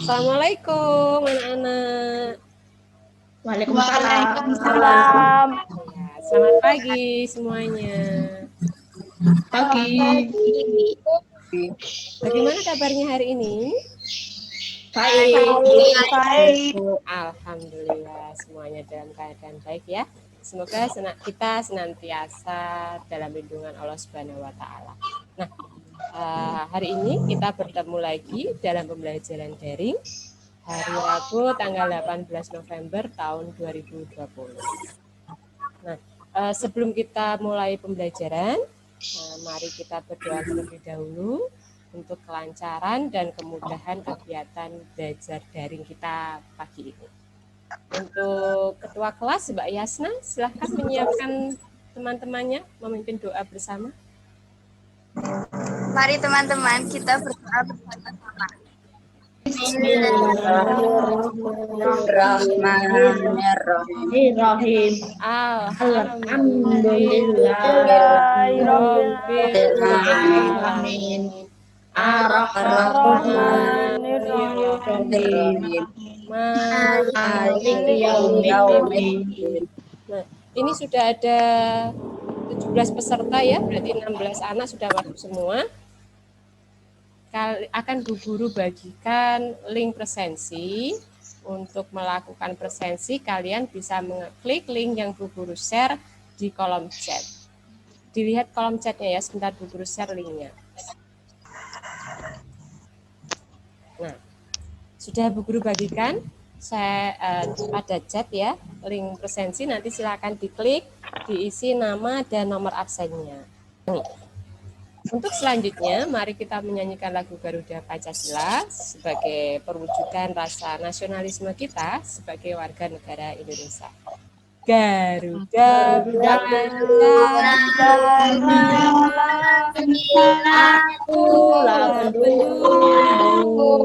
Assalamualaikum anak-anak. Waalaikumsalam. Ya, selamat pagi semuanya. Pagi. Bagaimana kabarnya hari ini? Baik. Alhamdulillah semuanya dalam keadaan baik ya. Semoga kita senantiasa dalam lindungan Allah Subhanahu wa taala. Nah, hari ini kita bertemu lagi dalam pembelajaran daring hari Rabu tanggal 18 November tahun 2020. Nah, sebelum kita mulai pembelajaran, mari kita berdoa terlebih dahulu untuk kelancaran dan kemudahan kegiatan belajar daring kita pagi ini. Untuk Ketua Kelas, Mbak Yasna, silahkan menyiapkan teman-temannya memimpin doa bersama. Mari teman-teman kita berdoa bersama-sama. Bismillahirrahmanirrahim. Alhamdulillahirrabbilalamin. Ar-Rahmanir-Rahim. Maliki yaumiddin. Nah, ini sudah ada 17 peserta ya, berarti 16 anak sudah masuk semua. Akan Bu Guru bagikan link presensi. Untuk melakukan presensi, kalian bisa mengklik link yang Bu Guru share di kolom chat. Dilihat kolom chatnya ya, sebentar Bu Guru share linknya. Nah, sudah Bu Guru bagikan, saya ada chat ya, link presensi, nanti silakan diklik, diisi nama dan nomor absennya. Untuk selanjutnya, mari kita menyanyikan lagu Garuda Pancasila sebagai perwujudan rasa nasionalisme kita sebagai warga negara Indonesia. Garuda Pancasila, akulah pendukung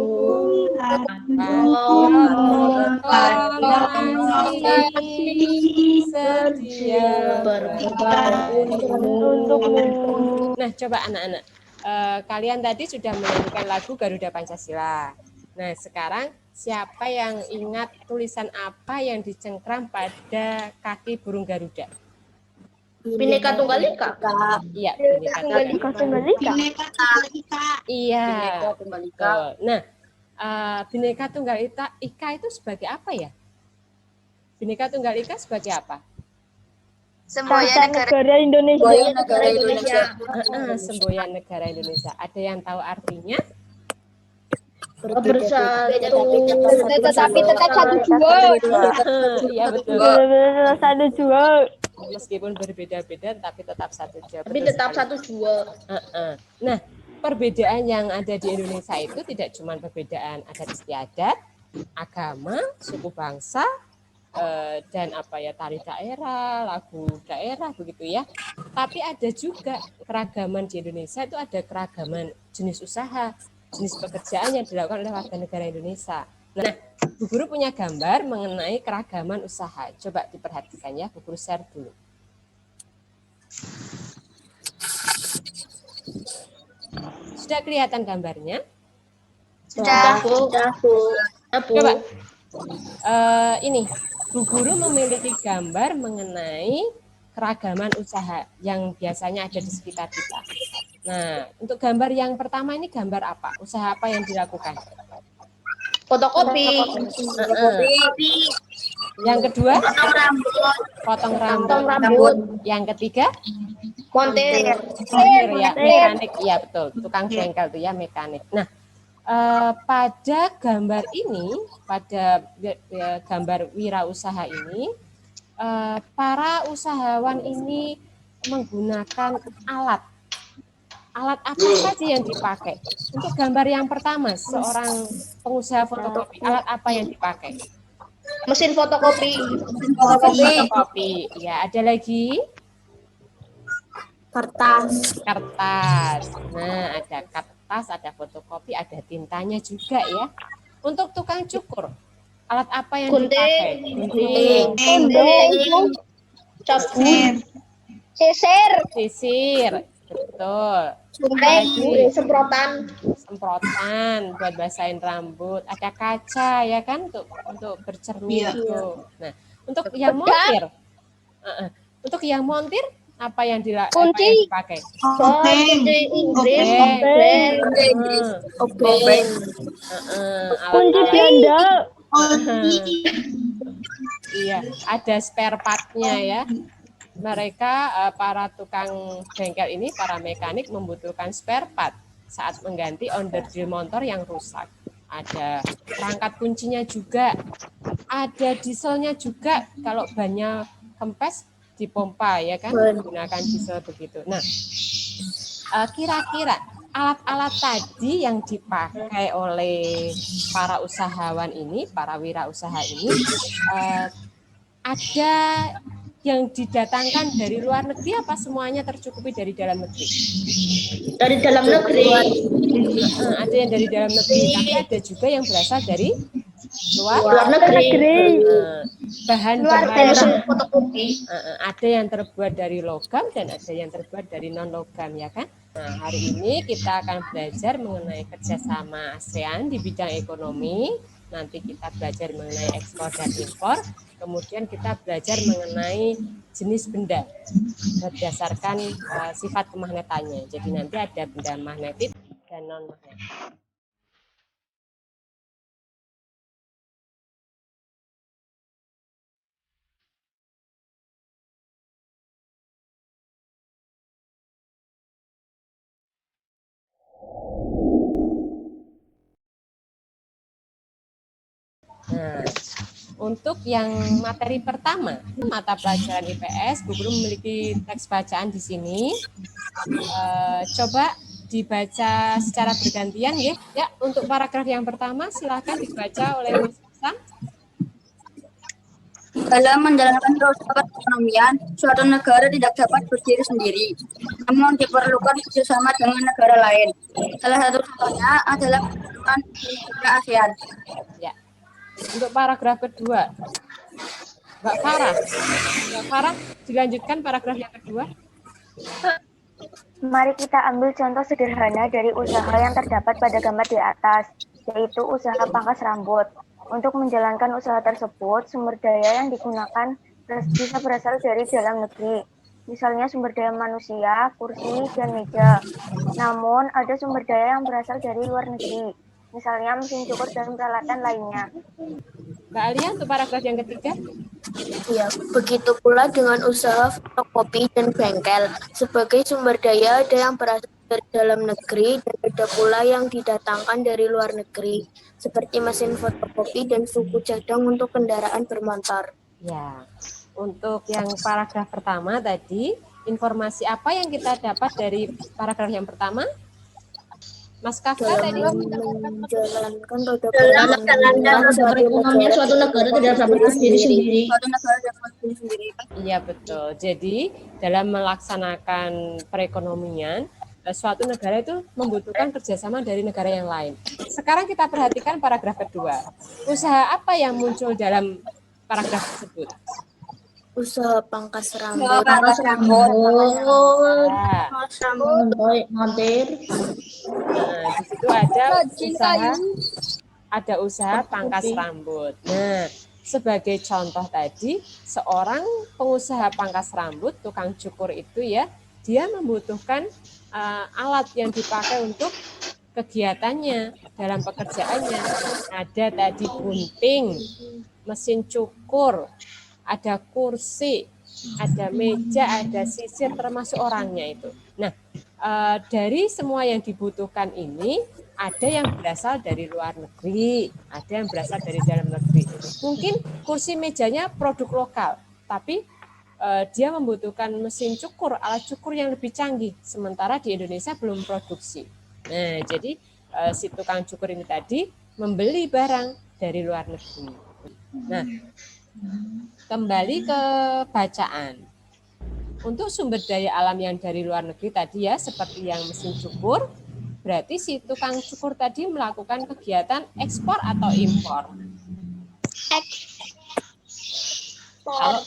proklamasi setia berkorban untukmu. Nah, coba anak-anak, kalian tadi sudah menyanyikan lagu Garuda Pancasila. Nah, sekarang siapa yang ingat tulisan apa yang dicengkram pada kaki burung Garuda? Bhinneka Tunggal Ika. Iya, Bhinneka Tunggal Ika. Iya. Nah, Bhinneka Tunggal Ika itu sebagai apa ya? Bhinneka Tunggal Ika sebagai apa? Semboyan negara Indonesia. Semboyan negara Indonesia. Ada yang tahu artinya? Tetapi tetap satu jua. Iya betul. Satu jua. Meskipun berbeda-beda, tapi tetap satu jua. Tapi tetap satu jua. Nah, perbedaan yang ada di Indonesia itu tidak cuma perbedaan adat istiadat, agama, suku bangsa, dan tari daerah, lagu daerah begitu ya. Tapi ada juga keragaman di Indonesia, itu ada keragaman jenis usaha, jenis pekerjaan yang dilakukan oleh warga negara Indonesia. Nah, Bu Guru punya gambar mengenai keragaman usaha. Coba diperhatikan ya, Bu Guru share dulu. Sudah kelihatan gambarnya? Sudah. Coba, ini Bu Guru memiliki gambar mengenai keragaman usaha yang biasanya ada di sekitar kita. Nah, untuk gambar yang pertama ini gambar apa? Usaha apa yang dilakukan? Fotokopi. Yang kedua? Potong rambut. Potong rambut. Potong rambut. Yang ketiga? Montir. Montir ya, mekanik. Iya betul, tukang bengkel tuh ya, mekanik. Nah, pada gambar ini, pada gambar wirausaha ini, para usahawan ini menggunakan alat. Alat apa saja yang dipakai? Untuk gambar yang pertama, seorang pengusaha fotokopi, alat apa yang dipakai? Mesin fotokopi. Fotokopi. Ya, ada lagi? Kertas. Kertas. Nah, ada kertas, ada fotokopi, ada tintanya juga ya. Untuk tukang cukur, alat apa yang dipakai? Gunting. Sabun. Sisir. Betul. Semprotan. Semprotan buat basahin rambut. Ada kaca ya kan untuk bercermin itu. Nah, untuk yang montir, untuk yang montir apa yang dipakai? Kunci Inggris. Obeng. Kunci jandal. Iya, ada spare part-nya ya. Mereka para tukang bengkel ini, para mekanik membutuhkan spare part saat mengganti onderdil motor yang rusak. Ada perangkat kuncinya juga, ada dieselnya juga. Kalau bannya kempes dipompa ya kan, menggunakan diesel begitu. Nah, kira-kira alat-alat tadi yang dipakai oleh para usahawan ini, para wirausaha ini, ada yang didatangkan dari luar negeri apa semuanya tercukupi dari dalam negeri? Dari dalam negeri. Ada yang dari dalam negeri, tapi ada juga yang berasal dari Luar negeri. Bahan-bahan fotokopi. ada yang terbuat dari logam dan ada yang terbuat dari non logam ya kan. Nah, hari ini kita akan belajar mengenai kerjasama ASEAN di bidang ekonomi. Nanti kita belajar mengenai ekspor dan impor. Kemudian kita belajar mengenai jenis benda berdasarkan sifat kemagnetannya. Jadi nanti ada benda magnetik dan non magnetik. Nah, untuk yang materi pertama, mata pelajaran IPS, Bu Guru memiliki teks bacaan di sini. Coba dibaca secara bergantian ya. Ya, untuk paragraf yang pertama silakan dibaca oleh Mas Hasan. Dalam menjalankan roda perekonomian, suatu negara tidak dapat berdiri sendiri, namun diperlukan kerjasama dengan negara lain. Salah satu contohnya adalah pertemuan negara ASEAN. Ya. Untuk paragraf kedua, Mbak Farah, dilanjutkan paragraf yang kedua. Mari kita ambil contoh sederhana dari usaha yang terdapat pada gambar di atas, yaitu usaha pangkas rambut. Untuk menjalankan usaha tersebut, sumber daya yang digunakan bisa berasal dari dalam negeri. Misalnya sumber daya manusia, kursi, dan meja. Namun, ada sumber daya yang berasal dari luar negeri. Misalnya mesin cukur dan peralatan lainnya. Mbak Alia, untuk paragraf yang ketiga. Ya, begitu pula dengan usaha fotokopi dan bengkel. Sebagai sumber daya ada yang berasal dari dalam negeri dan ada pula yang didatangkan dari luar negeri, seperti mesin fotokopi dan suku cadang untuk kendaraan bermotor. Ya, untuk yang paragraf pertama tadi, informasi apa yang kita dapat dari paragraf yang pertama? Mas Kafka tadi menjalankan roda perekonomian suatu negara tidak dapat berdiri sendiri. Iya betul. Jadi dalam melaksanakan perekonomian, suatu negara itu membutuhkan kerjasama dari negara yang lain. Sekarang kita perhatikan paragraf kedua. Usaha apa yang muncul dalam paragraf tersebut? Usaha pangkas rambut. Montir. Nah, di situ ada usaha pangkas rambut. Nah, sebagai contoh tadi, seorang pengusaha pangkas rambut, tukang cukur itu ya, dia membutuhkan alat yang dipakai untuk kegiatannya dalam pekerjaannya. Ada tadi gunting, mesin cukur, ada kursi, ada meja, ada sisir, termasuk orangnya itu. Nah, dari semua yang dibutuhkan ini, ada yang berasal dari luar negeri, ada yang berasal dari dalam negeri. Mungkin kursi mejanya produk lokal, tapi dia membutuhkan mesin cukur, alat cukur yang lebih canggih, sementara di Indonesia belum produksi. Nah, jadi si tukang cukur ini tadi membeli barang dari luar negeri. Nah, kembali ke bacaan. Untuk sumber daya alam yang dari luar negeri tadi ya, seperti yang mesin cukur, berarti si tukang cukur tadi melakukan kegiatan ekspor atau impor. Kalau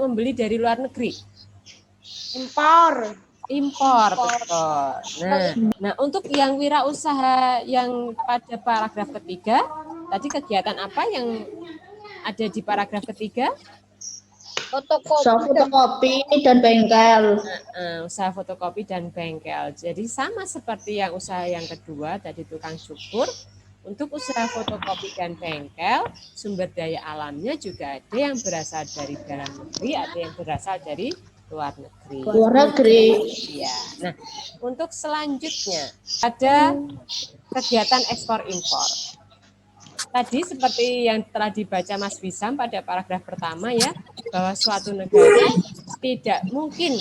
membeli dari luar negeri, impor betul. Nah, untuk yang wirausaha yang pada paragraf ketiga, tadi kegiatan apa yang ada di paragraf ketiga? Usaha fotokopi dan bengkel. Usaha fotokopi dan bengkel. Jadi sama seperti yang usaha yang kedua, tadi tukang cukur. Untuk usaha fotokopi dan bengkel, sumber daya alamnya juga ada yang berasal dari dalam negeri, ada yang berasal dari luar negeri. Luar negeri. Ya. Nah, untuk selanjutnya ada kegiatan ekspor impor. Tadi seperti yang telah dibaca Mas Wisam pada paragraf pertama ya, bahwa suatu negara tidak mungkin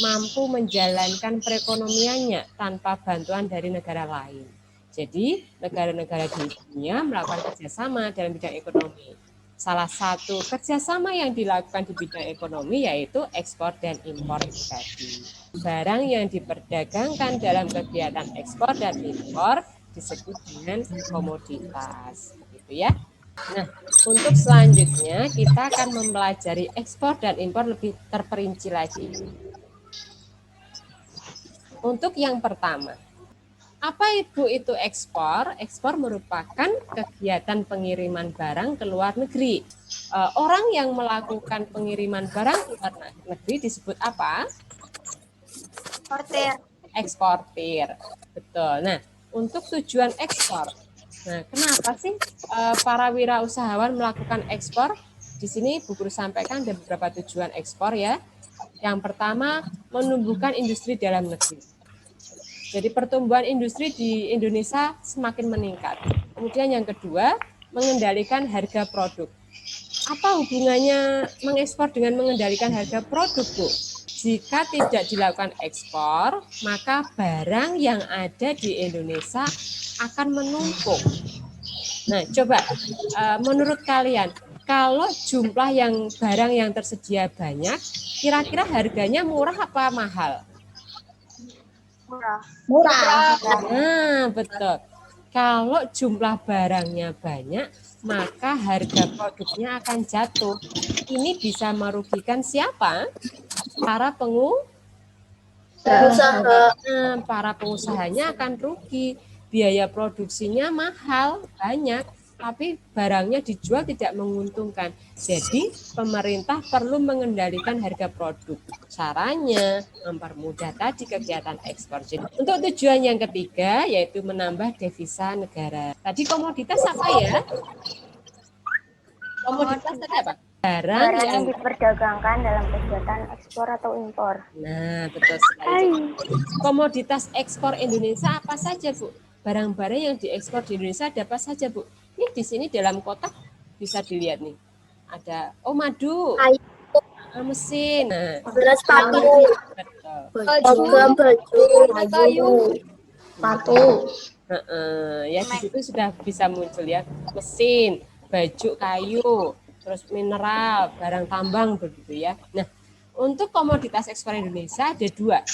mampu menjalankan perekonomiannya tanpa bantuan dari negara lain. Jadi negara-negara di dunia melakukan kerjasama dalam bidang ekonomi. Salah satu kerjasama yang dilakukan di bidang ekonomi yaitu ekspor dan impor itu tadi. Barang yang diperdagangkan dalam kegiatan ekspor dan impor disebut dengan komoditas. Gitu ya. Nah, untuk selanjutnya kita akan mempelajari ekspor dan impor lebih terperinci lagi. Untuk yang pertama, apa itu ekspor? Ekspor merupakan kegiatan pengiriman barang ke luar negeri. Orang yang melakukan pengiriman barang ke luar negeri disebut apa? Eksportir. Betul. Nah, untuk tujuan ekspor. Nah, kenapa sih para wirausahawan melakukan ekspor? Di sini Bu Guru sampaikan ada beberapa tujuan ekspor ya. Yang pertama, menumbuhkan industri dalam negeri. Jadi pertumbuhan industri di Indonesia semakin meningkat. Kemudian yang kedua, mengendalikan harga produk. Apa hubungannya mengekspor dengan mengendalikan harga produk, Bu? Jika tidak dilakukan ekspor, maka barang yang ada di Indonesia akan menumpuk. Nah, coba menurut kalian, kalau jumlah yang barang yang tersedia banyak, kira-kira harganya murah apa mahal? Murah. Nah, betul. Kalau jumlah barangnya banyak, maka harga produknya akan jatuh. Ini bisa merugikan siapa? Para para pengusahanya akan rugi. Biaya produksinya mahal, banyak, tapi barangnya dijual tidak menguntungkan. Jadi pemerintah perlu mengendalikan harga produk. Caranya mempermudah tadi kegiatan ekspor. Jadi, untuk tujuan yang ketiga yaitu menambah devisa negara. Tadi komoditas apa ya? Komoditas tadi apa? Barang yang diperdagangkan dalam kegiatan ekspor atau impor. Nah, betul sekali. Komoditas ekspor Indonesia apa saja, Bu? Barang-barang yang diekspor di Indonesia ada apa saja, Bu? Ini di sini dalam kotak bisa dilihat nih. Ada madu, mesin, beras sepatu, kayu, Sepatu. ya di situ sudah bisa muncul ya mesin, baju, kayu, terus mineral, barang tambang begitu ya. Nah, untuk komoditas ekspor Indonesia ada dua.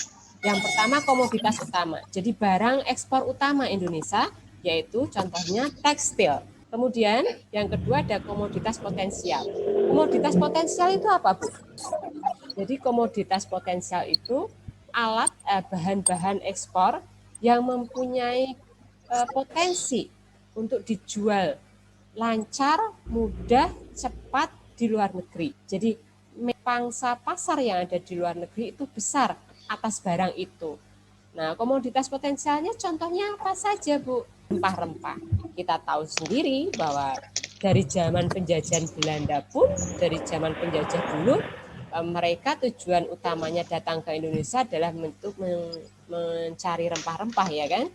Yang pertama komoditas utama. Jadi barang ekspor utama Indonesia yaitu contohnya tekstil. Kemudian yang kedua ada komoditas potensial. Komoditas potensial itu apa, Bu? Jadi komoditas potensial itu alat bahan-bahan ekspor yang mempunyai potensi untuk dijual lancar, mudah, cepat di luar negeri. Jadi pangsa pasar yang ada di luar negeri itu besar atas barang itu. Nah, komoditas potensialnya contohnya apa saja, Bu? Rempah-rempah. Kita tahu sendiri bahwa dari zaman penjajahan Belanda pun, dari zaman penjajah dulu, mereka tujuan utamanya datang ke Indonesia adalah untuk mencari rempah-rempah, ya kan?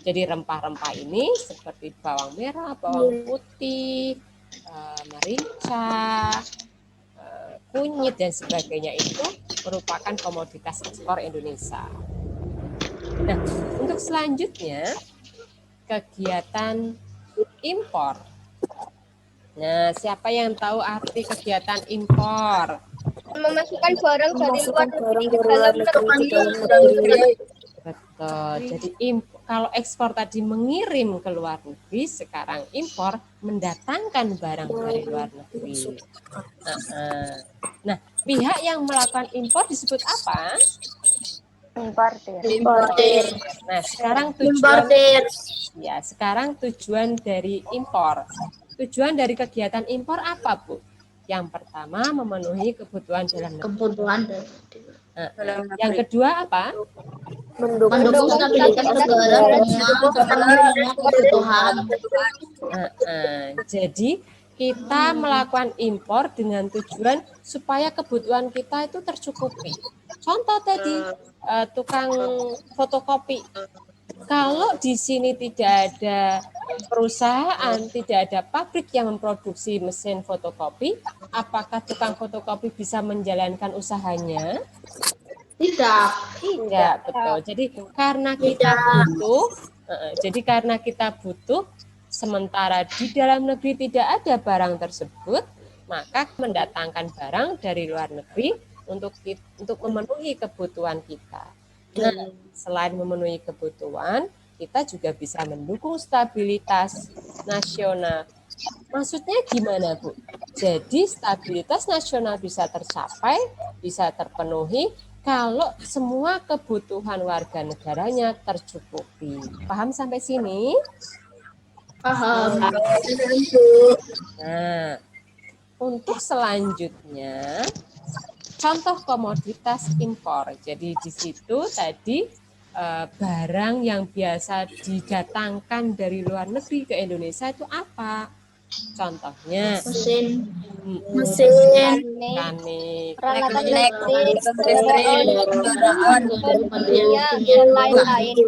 Jadi rempah-rempah ini seperti bawang merah, bawang putih, merica, kunyit dan sebagainya itu merupakan komoditas ekspor Indonesia. Nah, untuk selanjutnya kegiatan impor. Nah, siapa yang tahu arti kegiatan impor? Memasukkan barang dari luar negeri ke luar dalam negeri ke negeri. dalam negeri. Betul. Jadi kalau ekspor tadi mengirim ke luar negeri, sekarang impor mendatangkan barang dari luar negeri. Nah, pihak yang melakukan impor disebut apa? Importir. Nah, sekarang tujuan dari impor. Tujuan dari kegiatan impor apa, Bu? Yang pertama memenuhi kebutuhan dalam negeri. Yang kedua apa? Mendukung stabilitas negara dengan kebutuhan. Jadi kita melakukan impor dengan tujuan supaya kebutuhan kita itu tercukupi. Contoh tadi tukang fotokopi. Kalau di sini tidak ada perusahaan, tidak ada pabrik yang memproduksi mesin fotokopi, apakah tukang fotokopi bisa menjalankan usahanya? Tidak. Tidak, betul. Jadi karena kita butuh, sementara di dalam negeri tidak ada barang tersebut, maka mendatangkan barang dari luar negeri untuk memenuhi kebutuhan kita. Nah, selain memenuhi kebutuhan, kita juga bisa mendukung stabilitas nasional. Maksudnya gimana, Bu? Jadi stabilitas nasional bisa tercapai, bisa terpenuhi kalau semua kebutuhan warga negaranya tercukupi. Paham sampai sini? Paham. Nah, untuk selanjutnya, contoh komoditas impor. Jadi di situ tadi barang yang biasa didatangkan dari luar negeri ke Indonesia itu apa? Contohnya Mesin. mekanik, Peralatan listrik, lain-lain.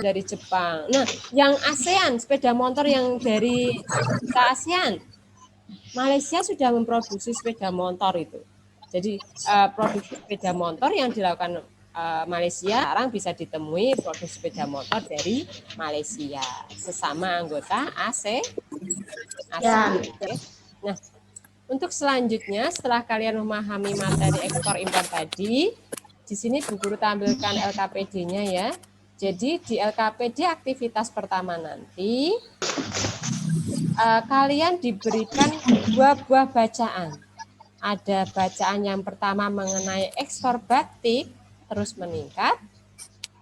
dari Jepang. Nah, yang ASEAN, sepeda motor yang dari ASEAN, Malaysia sudah memproduksi sepeda motor itu. Jadi produksi sepeda motor yang dilakukan Malaysia sekarang bisa ditemui produksi sepeda motor dari Malaysia, sesama anggota ASEAN. Nah, untuk selanjutnya setelah kalian memahami materi ekspor impor tadi, di sini Bu Guru tampilkan LKPD-nya ya. Jadi di LKPD aktivitas pertama nanti kalian diberikan dua buah bacaan. Ada bacaan yang pertama mengenai ekspor batik terus meningkat.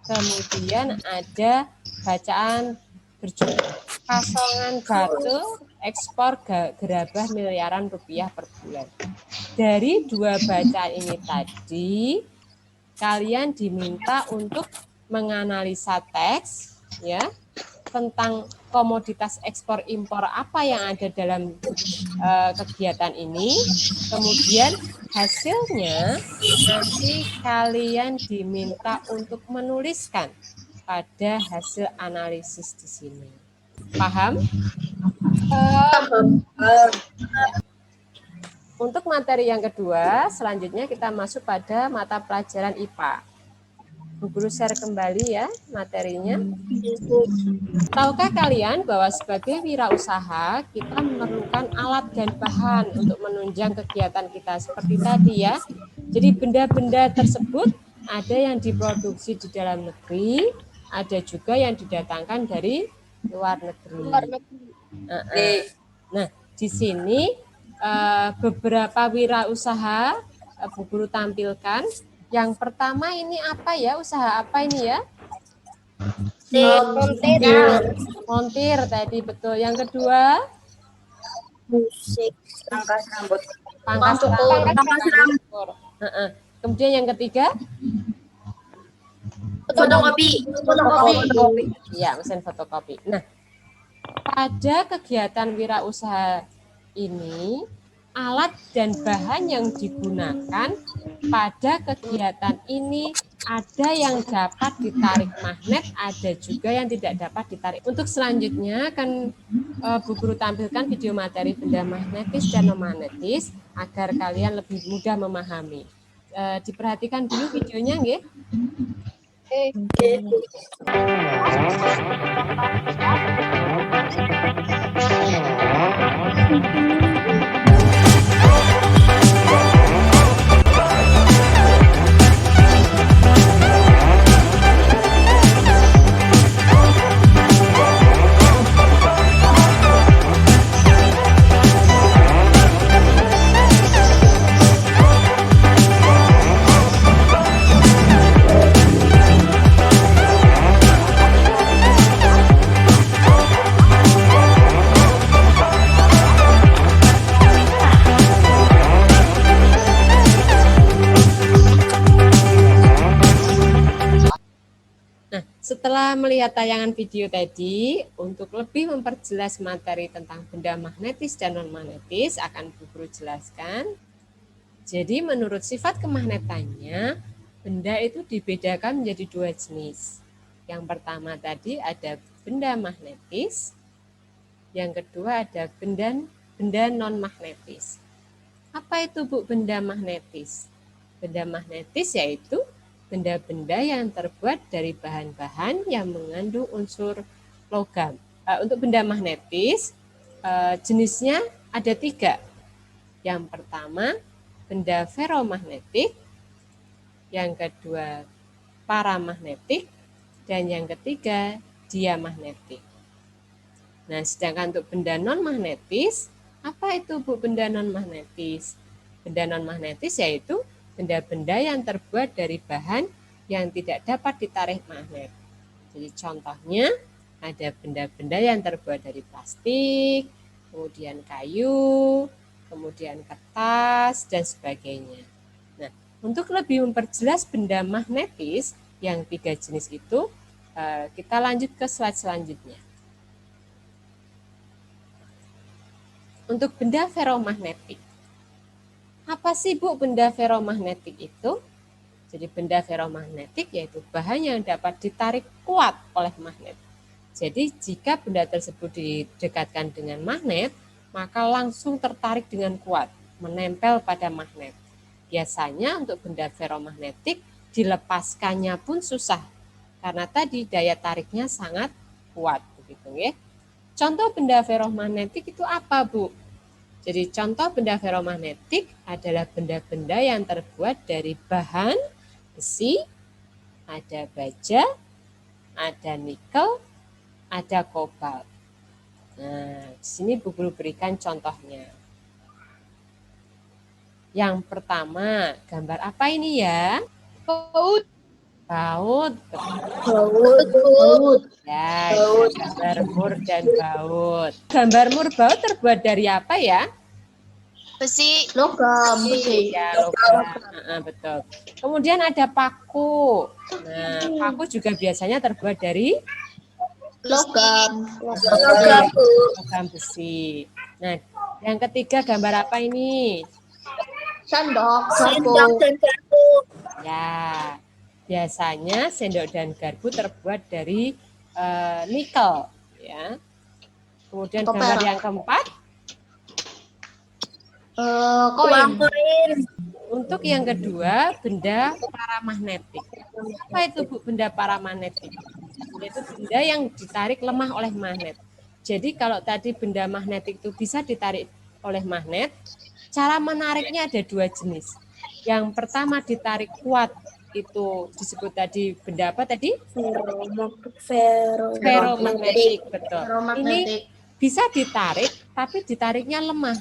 Kemudian ada bacaan berjudul Kasongan Batu ekspor gerabah miliaran rupiah per bulan. Dari dua bacaan ini tadi, kalian diminta untuk menganalisa teks ya tentang komoditas ekspor impor apa yang ada dalam kegiatan ini. Kemudian hasilnya nanti kalian diminta untuk menuliskan pada hasil analisis di sini. Paham? Untuk materi yang kedua, selanjutnya kita masuk pada mata pelajaran IPA. Bu Guru share kembali ya materinya. Tahukah kalian bahwa sebagai wirausaha kita memerlukan alat dan bahan untuk menunjang kegiatan kita seperti tadi ya. Jadi benda-benda tersebut ada yang diproduksi di dalam negeri, ada juga yang didatangkan dari luar negeri. Nah, di sini beberapa wirausaha Bu Guru tampilkan. Yang pertama ini apa ya? Usaha apa ini ya? Montir tadi betul. Yang kedua, musik, Pangkas rambut. pangkas rambut. Heeh. Kemudian yang ketiga, Fotokopi. ya mesin fotokopi. Nah, pada kegiatan wirausaha ini, alat dan bahan yang digunakan pada kegiatan ini ada yang dapat ditarik magnet, ada juga yang tidak dapat ditarik. Untuk selanjutnya akan Bu Guru tampilkan video materi benda magnetis dan non-magnetis agar kalian lebih mudah memahami. Diperhatikan dulu videonya, nggih. Setelah melihat tayangan video tadi, untuk lebih memperjelas materi tentang benda magnetis dan non-magnetis akan Bu Guru jelaskan. Jadi menurut sifat kemagnetannya, benda itu dibedakan menjadi dua jenis. Yang pertama tadi ada benda magnetis, yang kedua ada benda non-magnetis. Apa itu Bu benda magnetis? Benda magnetis yaitu benda-benda yang terbuat dari bahan-bahan yang mengandung unsur logam. Untuk benda magnetis, jenisnya ada 3. Yang pertama, benda ferromagnetik. Yang kedua, paramagnetik. Dan yang ketiga, diamagnetik. Nah, sedangkan untuk benda non-magnetis, apa itu Bu benda non-magnetis? Benda non-magnetis yaitu benda-benda yang terbuat dari bahan yang tidak dapat ditarik magnet. Jadi contohnya ada benda-benda yang terbuat dari plastik, kemudian kayu, kemudian kertas, dan sebagainya. Nah, untuk lebih memperjelas benda magnetis yang 3 jenis itu, kita lanjut ke slide selanjutnya. Untuk benda ferromagnetik. Apa sih Bu benda ferromagnetik itu? Jadi benda ferromagnetik yaitu bahan yang dapat ditarik kuat oleh magnet. Jadi jika benda tersebut didekatkan dengan magnet, maka langsung tertarik dengan kuat, menempel pada magnet. Biasanya untuk benda ferromagnetik dilepaskannya pun susah, karena tadi daya tariknya sangat kuat. Begitu, ya. Contoh benda ferromagnetik itu apa Bu? Jadi contoh benda ferromagnetik adalah benda-benda yang terbuat dari bahan besi, ada baja, ada nikel, ada kobalt. Nah, di sini Bu Guru berikan contohnya. Yang pertama, gambar apa ini ya? Baut. Baut. baut, Ya, gambar mur dan baut. Gambar mur baut terbuat dari apa ya? Besi. Logam. Ya, logam. Betul. Kemudian ada paku. Nah, paku juga biasanya terbuat dari Logam. logam besi. Nah, yang ketiga gambar apa ini? Sendok. dan garpu, Ya, biasanya sendok dan garpu terbuat dari nikel. Ya. Kemudian gambar yang keempat. Koin. Untuk yang kedua, benda paramagnetik. Apa itu Bu benda paramagnetik? Yaitu benda yang ditarik lemah oleh magnet. Jadi kalau tadi benda magnetik itu bisa ditarik oleh magnet, cara menariknya ada 2 jenis. Yang pertama ditarik kuat, itu disebut tadi benda apa tadi? Ferromagnetik, betul. Ini bisa ditarik, tapi ditariknya lemah.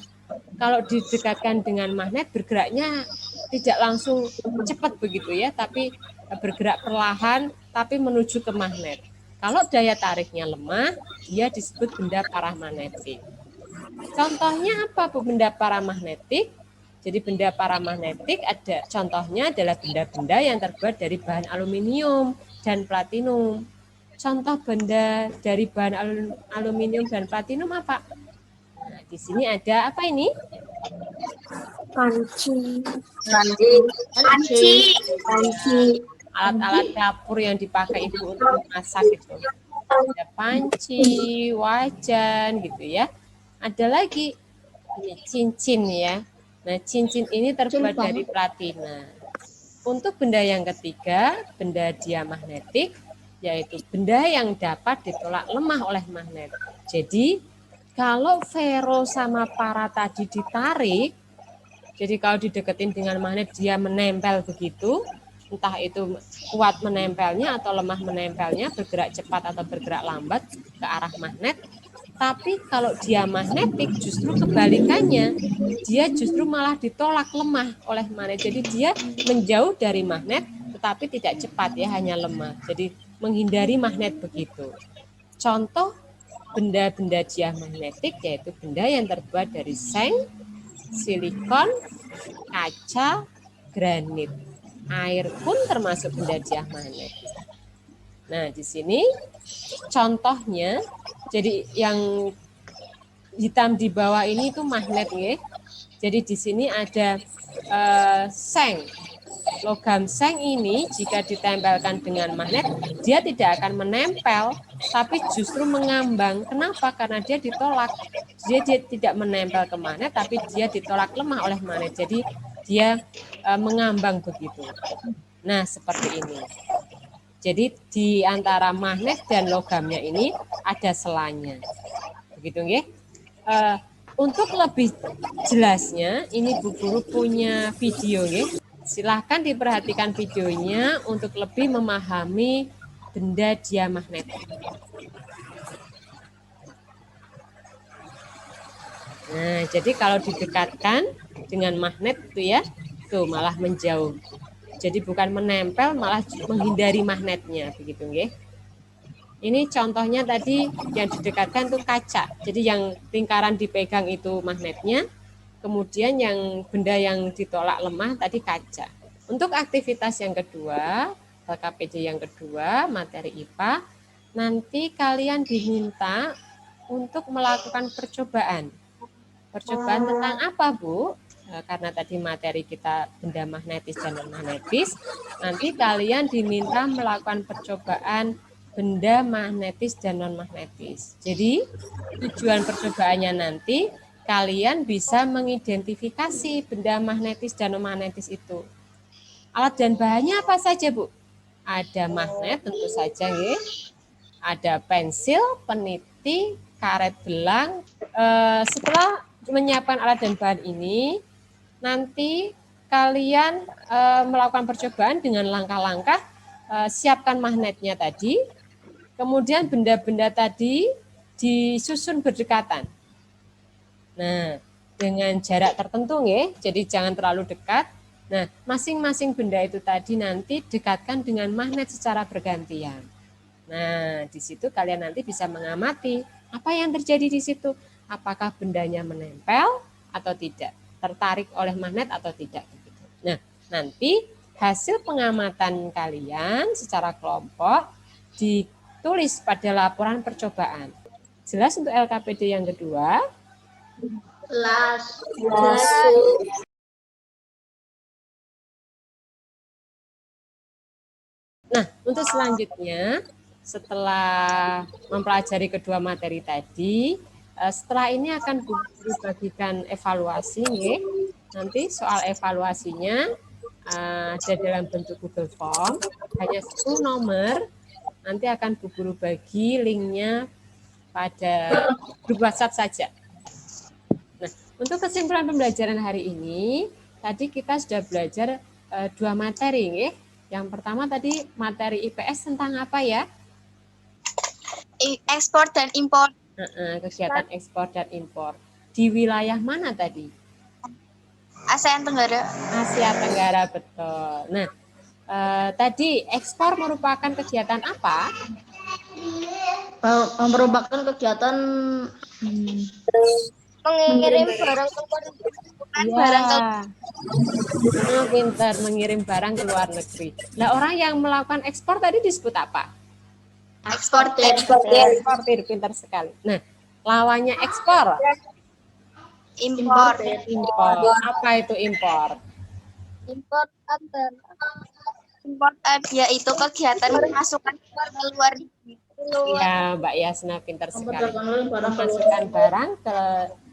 Kalau didekatkan dengan magnet bergeraknya tidak langsung cepat begitu ya, tapi bergerak perlahan tapi menuju ke magnet. Kalau daya tariknya lemah, dia disebut benda paramagnetik. Contohnya apa Bu benda paramagnetik? Jadi benda paramagnetik ada contohnya adalah benda-benda yang terbuat dari bahan aluminium dan platinum. Contoh benda dari bahan aluminium dan platinum apa? Nah, di sini ada apa ini? Panci. Panci. Alat-alat dapur yang dipakai ibu untuk memasak itu. Ada panci, wajan gitu ya. Ada lagi ini cincin ya. Nah, cincin ini terbuat dari platina. Untuk benda yang ketiga, benda diamagnetik, yaitu benda yang dapat ditolak lemah oleh magnet. Jadi, kalau fero sama para tadi ditarik, jadi kalau dideketin dengan magnet dia menempel begitu, entah itu kuat menempelnya atau lemah menempelnya, bergerak cepat atau bergerak lambat ke arah magnet. Tapi kalau dia magnetik justru kebalikannya, dia justru malah ditolak lemah oleh magnet. Jadi dia menjauh dari magnet tetapi tidak cepat ya, hanya lemah. Jadi menghindari magnet begitu. Contoh benda-benda diamagnetik yaitu benda yang terbuat dari seng, silikon, kaca, granit. Air pun termasuk benda diamagnetik. Nah, di sini contohnya, jadi yang hitam di bawah ini itu magnet ya. Jadi di sini ada seng. Logam seng ini jika ditempelkan dengan magnet, dia tidak akan menempel, tapi justru mengambang. Kenapa? Karena dia ditolak. Dia tidak menempel ke magnet, tapi dia ditolak lemah oleh magnet. Jadi dia mengambang begitu. Nah, seperti ini. Jadi di antara magnet dan logamnya ini ada selanya. Begitu nggih? Untuk lebih jelasnya, ini Bu Guru punya video nggih. Silahkan diperhatikan videonya untuk lebih memahami benda diamagnetik. Nah, jadi kalau didekatkan dengan magnet itu ya, tuh malah menjauh. Jadi bukan menempel, malah menghindari magnetnya, begitu nggih. Ini contohnya tadi yang didekatkan itu kaca. Jadi yang lingkaran dipegang itu magnetnya, kemudian yang benda yang ditolak lemah tadi kaca. Untuk aktivitas yang kedua, LKPD yang kedua, materi IPA, nanti kalian diminta untuk melakukan percobaan. Percobaan tentang apa, Bu? Karena tadi materi kita benda magnetis dan non-magnetis, nanti kalian diminta melakukan percobaan benda magnetis dan non-magnetis. Jadi tujuan percobaannya nanti kalian bisa mengidentifikasi benda magnetis dan non-magnetis itu. Alat dan bahannya apa saja, Bu? Ada magnet tentu saja, ya. Ada pensil, peniti, karet belang. Setelah menyiapkan alat dan bahan ini, nanti kalian melakukan percobaan dengan langkah-langkah, siapkan magnetnya tadi, kemudian benda-benda tadi disusun berdekatan. Nah, dengan jarak tertentu ya, jadi jangan terlalu dekat. Nah, masing-masing benda itu tadi nanti dekatkan dengan magnet secara bergantian. Nah, di situ kalian nanti bisa mengamati apa yang terjadi di situ. Apakah bendanya menempel atau tidak, tertarik oleh magnet atau tidak. Nah, nanti hasil pengamatan kalian secara kelompok ditulis pada laporan percobaan. Jelas untuk LKPD yang kedua? Jelas. Nah, untuk selanjutnya, setelah mempelajari kedua materi tadi, setelah ini akan dibagikan evaluasi, ya. Nanti soal evaluasinya ada dalam bentuk Google Form, hanya 10 nomor, nanti akan Bu Guru bagi linknya pada grup WhatsApp saja. Nah, untuk kesimpulan pembelajaran hari ini, tadi kita sudah belajar 2 materi, ya. Yang pertama tadi materi IPS tentang apa ya? Ekspor dan impor. Kegiatan ekspor dan impor. Di wilayah mana tadi? ASEAN Tenggara. Asia Tenggara, betul. Nah, tadi ekspor merupakan kegiatan apa? Merupakan kegiatan Mengirim barang ke luar negeri. barang ke Iya. Pintar, mengirim barang ke luar negeri. Nah, orang yang melakukan ekspor tadi disebut apa? eksportir. Eksportir, pintar sekali. Nah, lawannya ekspor. impor. Impor. Apa itu impor? Import Impor yaitu kegiatan memasukkan barang ke luar negeri. Ya, Mbak Yasna pintar sekali. Memperdagangkan barang ke luar Memasukkan barang ke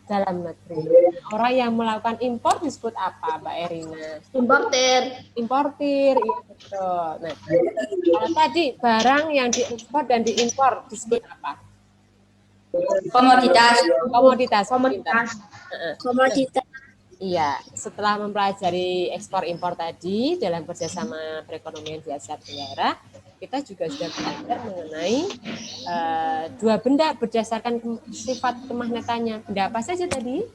dalam negeri. Orang yang melakukan impor disebut apa, Mbak Erina? importir. Importir, iya betul. Nah, kalau tadi barang yang diekspor dan diimpor disebut apa? Komoditas. Komoditas. Pintar. komoditas. Iya, setelah mempelajari ekspor impor tadi dalam kerjasama perekonomian di Asia Tenggara, kita juga sudah belajar mengenai dua benda berdasarkan sifat kemagnetannya. Benda apa saja tadi?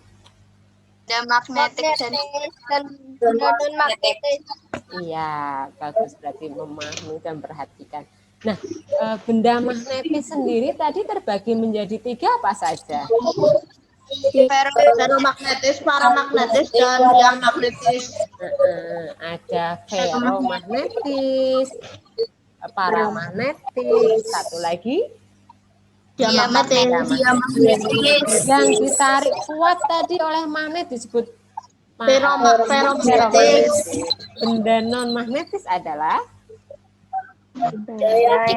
Ada magnetik dan non magnetik. Iya, bagus, berarti memahami dan perhatikan. Nah, benda magnetis sendiri tadi terbagi menjadi 3 apa saja? Feromagnetis, paramagnetis, dan yang magnetis. Ada feromagnetis, paramagnetis, satu lagi Diamagnetis. yang ditarik kuat tadi oleh magnet disebut Feromagnetis. Benda non magnetis adalah Benda yang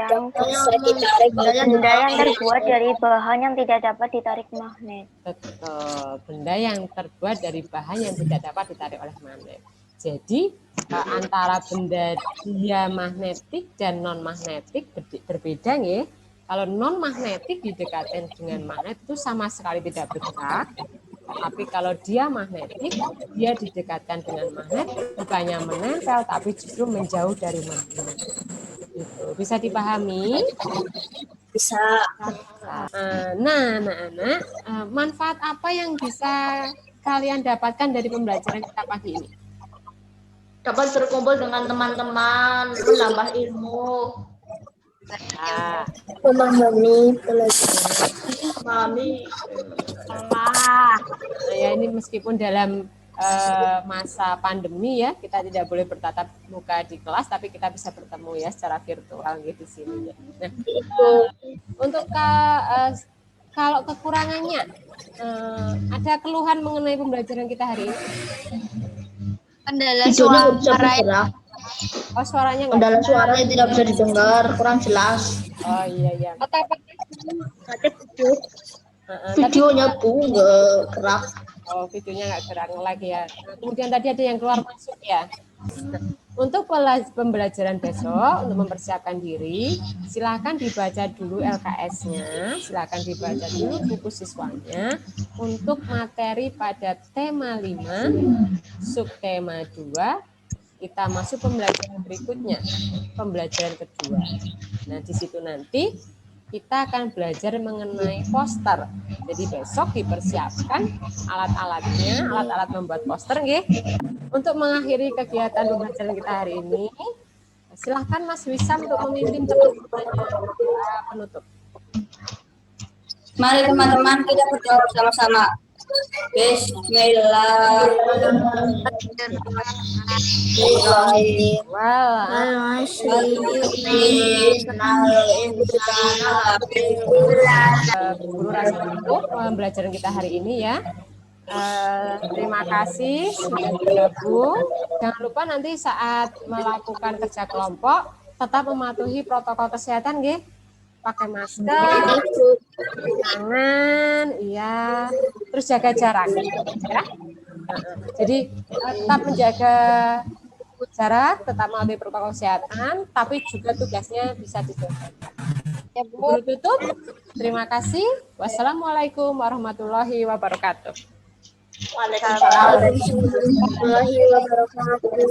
terbuat dari bahan yang tidak dapat ditarik magnet. betul, benda yang terbuat dari bahan yang tidak dapat ditarik oleh magnet. Jadi antara benda diamagnetik dan non magnetik berbeda ya. Kalau non magnetik didekatkan dengan magnet itu sama sekali tidak bergerak. Tapi kalau dia magnetik, dia didekatkan dengan magnet, bukannya menempel, tapi justru menjauh dari magnet. Gitu. Bisa dipahami? Bisa. Nah, anak-anak, manfaat apa yang bisa kalian dapatkan dari pembelajaran kita pagi ini? Dapat berkumpul dengan teman-teman, menambah ilmu. Nah, Memahami pelajaran. Mami, ya ini meskipun dalam masa pandemi ya, kita tidak boleh bertatap muka di kelas, tapi kita bisa bertemu ya secara virtual gitu di sini ya. Nah, untuk kalau kekurangannya, ada keluhan mengenai pembelajaran kita hari ini? kendala videonya nggak bisa suara. bergerak. Oh, suaranya nggak? Kendala suaranya tidak bisa didengar, kurang jelas. Oh iya. Videonya Bu nggak gerak. Oh, videonya nggak gerak lagi ya. Nah, kemudian tadi ada yang keluar masuk ya. Nah, untuk pembelajaran besok, untuk mempersiapkan diri, silakan dibaca dulu LKS-nya, silakan dibaca dulu buku siswanya untuk materi pada tema 5, subtema 2, kita masuk pembelajaran berikutnya, pembelajaran kedua. Nah, di situ nanti kita akan belajar mengenai poster. Jadi besok dipersiapkan alat-alatnya, alat-alat membuat poster, nggih. Untuk mengakhiri kegiatan pembelajaran kita hari ini, silahkan Mas Wisam untuk memimpin teman-temannya penutup. Mari teman-teman kita berdoa bersama-sama. Bismillahirrahmanirrahim. Guru rasa cukup pembelajaran kita hari ini ya. Terima kasih sudah bergabung. Jangan lupa nanti saat melakukan kerja kelompok tetap mematuhi protokol kesehatan, nggih. Pakai masker, tangan, iya, terus jaga jarak, ya. Jadi tetap menjaga jarak, tetap mematuhi protokol kesehatan, tapi juga tugasnya bisa diselesaikan. Guru tutup. Terima kasih. Wassalamualaikum warahmatullahi wabarakatuh. Waalaikumsalam. Warahmatullahi wabarakatuh.